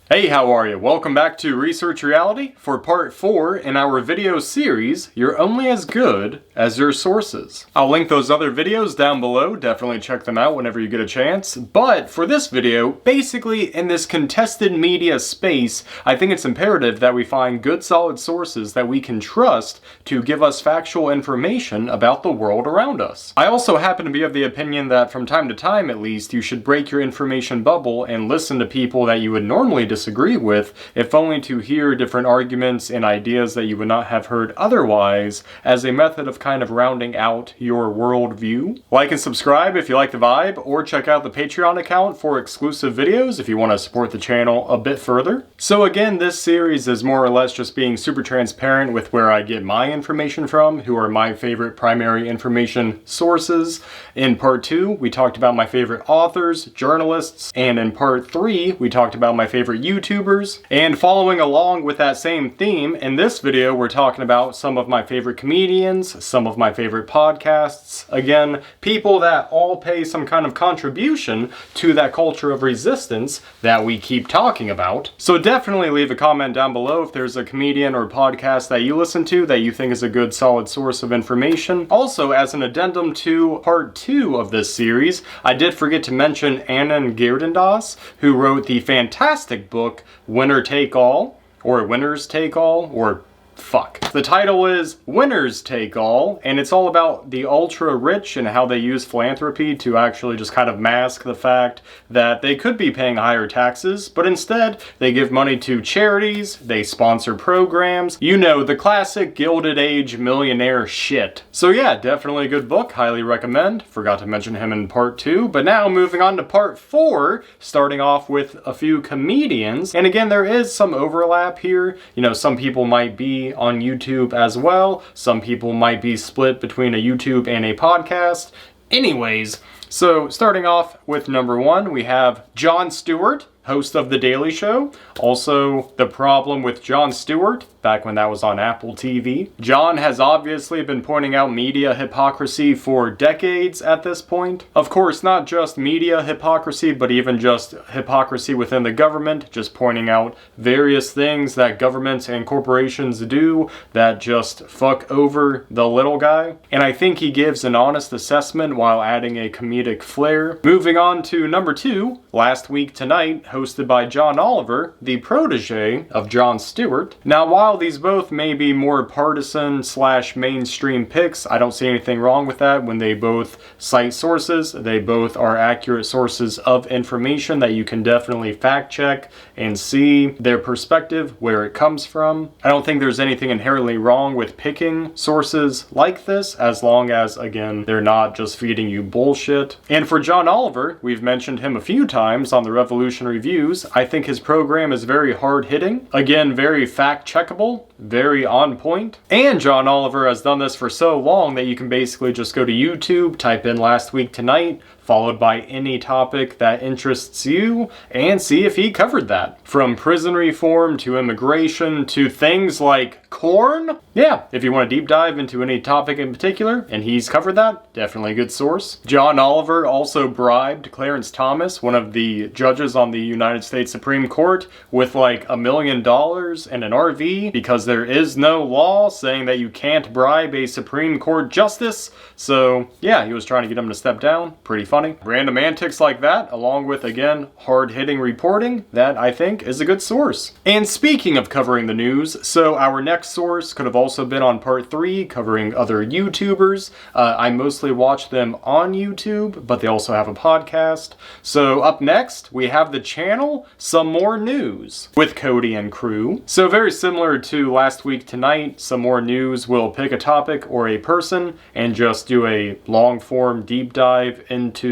Hey, how are you? Welcome back to Research Reality for part 4 in our video series, You're Only as Good as Your Sources. I'll link those other videos down below, definitely check them out whenever you get a chance. But for this video, basically in this contested media space, I think it's imperative that we find good solid sources that we can trust to give us factual information about the world around us. I also happen to be of the opinion that from time to time at least, you should break your information bubble and listen to people that you would normally disagree with, if only to hear different arguments and ideas that you would not have heard otherwise, as a method of kind of rounding out your worldview. Like and subscribe if you like the vibe, or check out the Patreon account for exclusive videos if you want to support the channel a bit further. So again, this series is more or less just being super transparent with where I get my information from, who are my favorite primary information sources. In part 2, we talked about my favorite authors, journalists, and in part 3, we talked about my favorite YouTubers. And following along with that same theme, in this video we're talking about some of my favorite comedians, some of my favorite podcasts, again, people that all pay some kind of contribution to that culture of resistance that we keep talking about. So definitely leave a comment down below if there's a comedian or podcast that you listen to that you think is a good solid source of information. Also, as an addendum to part 2 of this series, I did forget to mention Annan Geerdendas, who wrote the fantastic book Winner Take All, or Winners Take All, or fuck. The title is Winners Take All, and it's all about the ultra rich and how they use philanthropy to actually just kind of mask the fact that they could be paying higher taxes, but instead they give money to charities, they sponsor programs, you know, the classic Gilded Age millionaire shit. So yeah, definitely a good book, highly recommend. Forgot to mention him in part 2, but now moving on to part 4, starting off with a few comedians. And again, there is some overlap here. You know, some people might be on YouTube as well. Some people might be split between a YouTube and a podcast. Anyways, so starting off with number 1, we have Jon Stewart, host of The Daily Show. Also, The Problem with Jon Stewart, back when that was on Apple TV. Jon has obviously been pointing out media hypocrisy for decades at this point. Of course, not just media hypocrisy, but even just hypocrisy within the government, just pointing out various things that governments and corporations do that just fuck over the little guy. And I think he gives an honest assessment while adding a comedic flair. Moving on to number 2, Last Week Tonight, hosted by John Oliver, the protege of Jon Stewart. Now, while these both may be more partisan / mainstream picks, I don't see anything wrong with that when they both cite sources. They both are accurate sources of information that you can definitely fact check and see their perspective, where it comes from. I don't think there's anything inherently wrong with picking sources like this, as long as, again, they're not just feeding you bullshit. And for John Oliver, we've mentioned him a few times on the Revolution Reviews. I think his program is very hard-hitting, again, very fact-checkable, very on point. And John Oliver has done this for so long that you can basically just go to YouTube, type in Last Week Tonight, followed by any topic that interests you, and see if he covered that. From prison reform to immigration to things like corn. Yeah, if you want to deep dive into any topic in particular, and he's covered that, definitely a good source. John Oliver also bribed Clarence Thomas, one of the judges on the United States Supreme Court, with like $1 million and an RV, because there is no law saying that you can't bribe a Supreme Court justice. So yeah, he was trying to get him to step down. Pretty funny. Random antics like that, along with, again, hard-hitting reporting, that I think is a good source. And speaking of covering the news, so our next source could have also been on part 3, covering other YouTubers. I mostly watch them on YouTube, but they also have a podcast. So up next, we have the channel Some More News with Cody and crew. So very similar to Last Week Tonight, Some More News will pick a topic or a person and just do a long-form deep dive into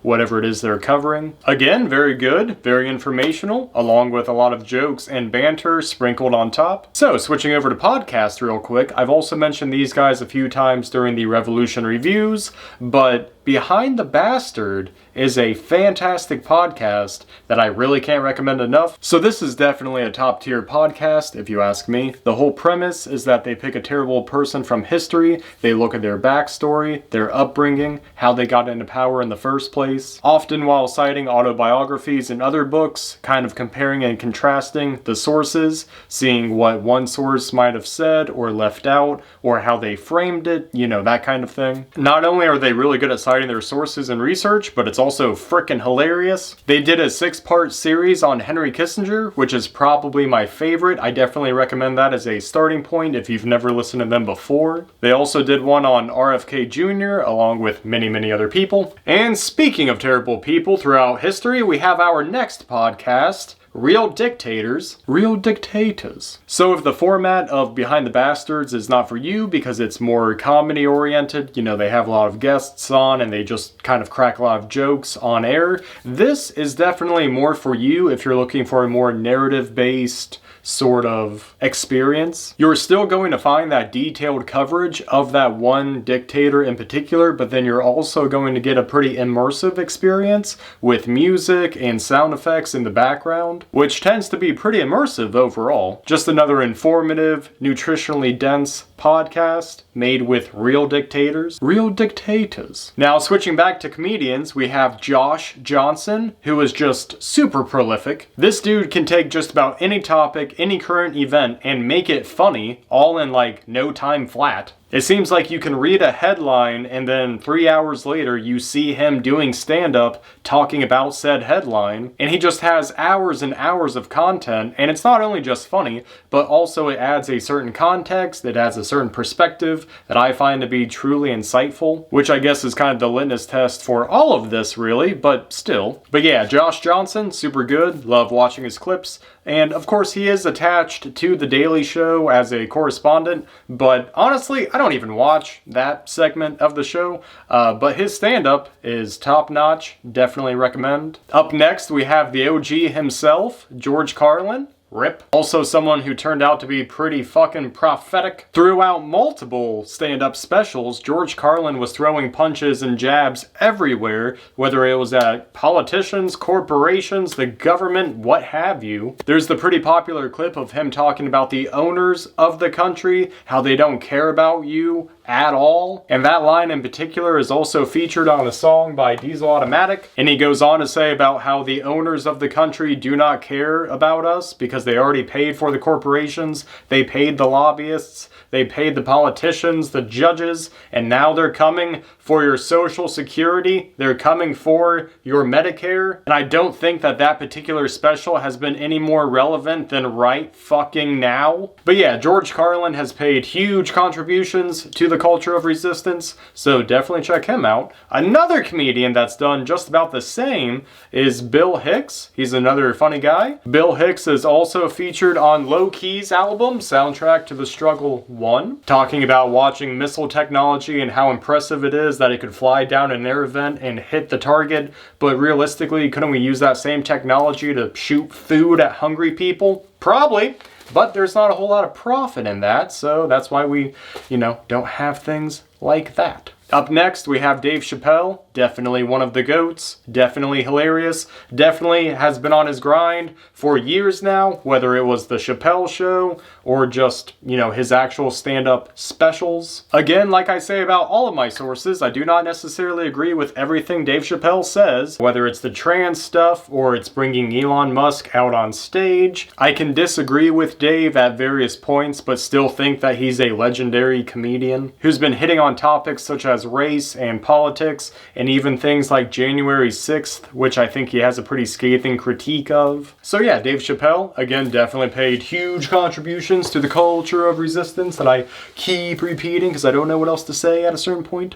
whatever it is they're covering. Again, very good, very informational, along with a lot of jokes and banter sprinkled on top. So, switching over to podcast real quick, I've also mentioned these guys a few times during the Revolution Reviews, but Behind the Bastard is a fantastic podcast that I really can't recommend enough. So this is definitely a top tier podcast, if you ask me. The whole premise is that they pick a terrible person from history, they look at their backstory, their upbringing, how they got into power in the first place, often while citing autobiographies and other books, kind of comparing and contrasting the sources, seeing what one source might have said or left out, or how they framed it, you know, that kind of thing. Not only are they really good at citing their sources and research, but it's also frickin' hilarious. They did a 6-part series on Henry Kissinger, which is probably my favorite. I definitely recommend that as a starting point if you've never listened to them before. They also did one on RFK Jr. along with many other people. And speaking of terrible people throughout history, we have our next podcast, Real Dictators. Real Dictators. So if the format of Behind the Bastards is not for you because it's more comedy oriented, you know, they have a lot of guests on and they just kind of crack a lot of jokes on air, this is definitely more for you if you're looking for a more narrative based sort of experience. You're still going to find that detailed coverage of that one dictator in particular, but then you're also going to get a pretty immersive experience with music and sound effects in the background, which tends to be pretty immersive overall. Just another informative, nutritionally dense podcast made with real dictators. Real dictators. Now, switching back to comedians, we have Josh Johnson, who is just super prolific. This dude can take just about any topic, any current event, and make it funny, all in like no time flat. It seems like you can read a headline and then 3 hours later you see him doing stand-up talking about said headline, and he just has hours and hours of content, and it's not only just funny, but also it adds a certain context, it adds a certain perspective that I find to be truly insightful, which I guess is kind of the litmus test for all of this really, but still. But yeah, Josh Johnson, super good, love watching his clips, and of course he is attached to The Daily Show as a correspondent, but honestly, I don't even watch that segment of the show, but his stand-up is top-notch, definitely recommend. Up next, we have the OG himself, George Carlin. RIP. Also someone who turned out to be pretty fucking prophetic. Throughout multiple stand-up specials, George Carlin was throwing punches and jabs everywhere, whether it was at politicians, corporations, the government, what have you. There's the pretty popular clip of him talking about the owners of the country, how they don't care about you at all. And that line in particular is also featured on a song by Diesel Automatic. And he goes on to say about how the owners of the country do not care about us because they already paid for the corporations, they paid the lobbyists, they paid the politicians, the judges, and now they're coming for your Social Security, they're coming for your Medicare. And I don't think that that particular special has been any more relevant than right fucking now. But yeah, George Carlin has paid huge contributions to the culture of resistance, so definitely check him out. Another comedian that's done just about the same is Bill Hicks. He's another funny guy. Bill Hicks is also featured on Low Key's album, Soundtrack to the Struggle 1, talking about watching missile technology and how impressive it is that it could fly down an air vent and hit the target, but realistically, couldn't we use that same technology to shoot food at hungry people? Probably. But there's not a whole lot of profit in that, so that's why we, don't have things like that. Up next, we have Dave Chappelle, definitely one of the GOATs, definitely hilarious, definitely has been on his grind for years now, whether it was the Chappelle Show or just, his actual stand-up specials. Again, like I say about all of my sources, I do not necessarily agree with everything Dave Chappelle says, whether it's the trans stuff or it's bringing Elon Musk out on stage. I can disagree with Dave at various points, but still think that he's a legendary comedian who's been hitting on topics such as race and politics, and even things like January 6th, which I think he has a pretty scathing critique of. So yeah, Dave Chappelle, again, definitely paid huge contributions to the culture of resistance that I keep repeating because I don't know what else to say at a certain point.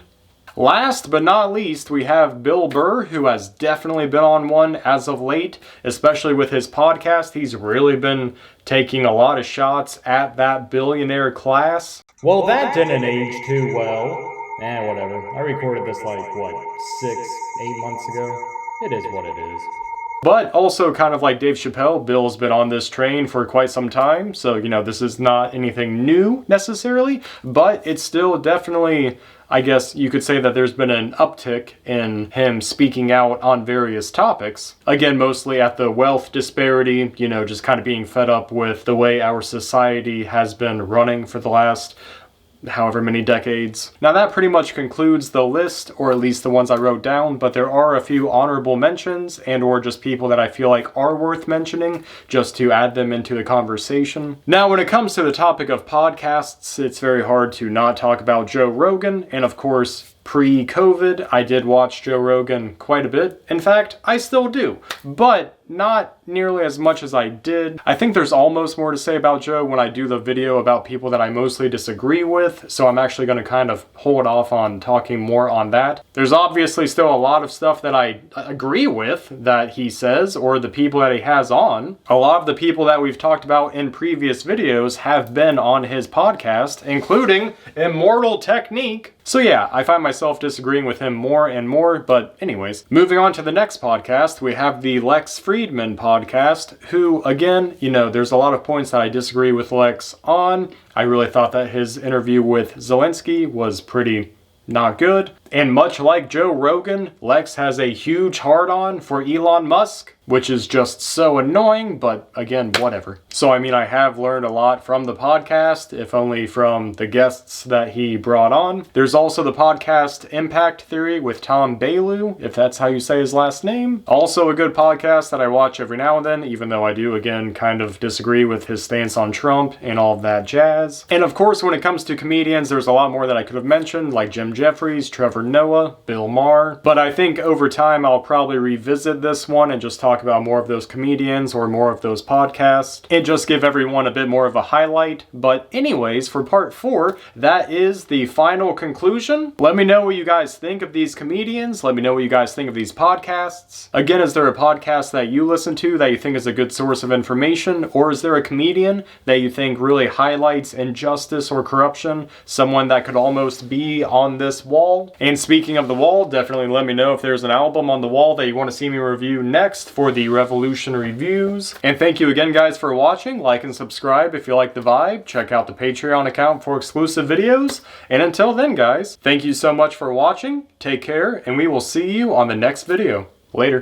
Last but not least, we have Bill Burr, who has definitely been on one as of late, especially with his podcast. He's really been taking a lot of shots at that billionaire class. Well, that didn't age too well. Whatever. I recorded this like, 6-8 months ago? It is what it is. But also kind of like Dave Chappelle, Bill's been on this train for quite some time, so you know, this is not anything new necessarily, but it's still definitely, I guess you could say that there's been an uptick in him speaking out on various topics. Again, mostly at the wealth disparity, you know, just kind of being fed up with the way our society has been running for the last however many decades. Now that pretty much concludes the list, or at least the ones I wrote down, but there are a few honorable mentions and or just people that I feel like are worth mentioning just to add them into the conversation. Now when it comes to the topic of podcasts, it's very hard to not talk about Joe Rogan, and of course, pre-COVID, I did watch Joe Rogan quite a bit. In fact, I still do, but not nearly as much as I did. I think there's almost more to say about Joe when I do the video about people that I mostly disagree with, so I'm actually going to kind of hold off on talking more on that. There's obviously still a lot of stuff that I agree with that he says, or the people that he has on. A lot of the people that we've talked about in previous videos have been on his podcast, including Immortal Technique. So yeah, I find myself disagreeing with him more and more, but anyways. Moving on to the next podcast, we have the Lex Friedman podcast, who, again, you know, there's a lot of points that I disagree with Lex on. I really thought that his interview with Zelensky was pretty not good. And much like Joe Rogan, Lex has a huge hard-on for Elon Musk, which is just so annoying, but again, whatever. So I mean, I have learned a lot from the podcast, if only from the guests that he brought on. There's also the podcast Impact Theory with Tom Bailu, if that's how you say his last name. Also a good podcast that I watch every now and then, even though I do, again, kind of disagree with his stance on Trump and all of that jazz. And of course, when it comes to comedians, there's a lot more that I could have mentioned, like Jim Jeffries, Trevor Noah, Bill Maher. But I think over time, I'll probably revisit this one and just talk about more of those comedians or more of those podcasts and just give everyone a bit more of a highlight. But anyways, for part 4, that is the final conclusion. Let me know what you guys think of these comedians. Let me know what you guys think of these podcasts. Again, is there a podcast that you listen to that you think is a good source of information? Or is there a comedian that you think really highlights injustice or corruption? Someone that could almost be on this wall? And speaking of the wall, definitely let me know if there's an album on the wall that you want to see me review next for the Revolution reviews. And thank you again, guys, for watching. Like and subscribe if you like the vibe. Check out the Patreon account for exclusive videos. And until then, guys, thank you so much for watching. Take care, and we will see you on the next video. Later.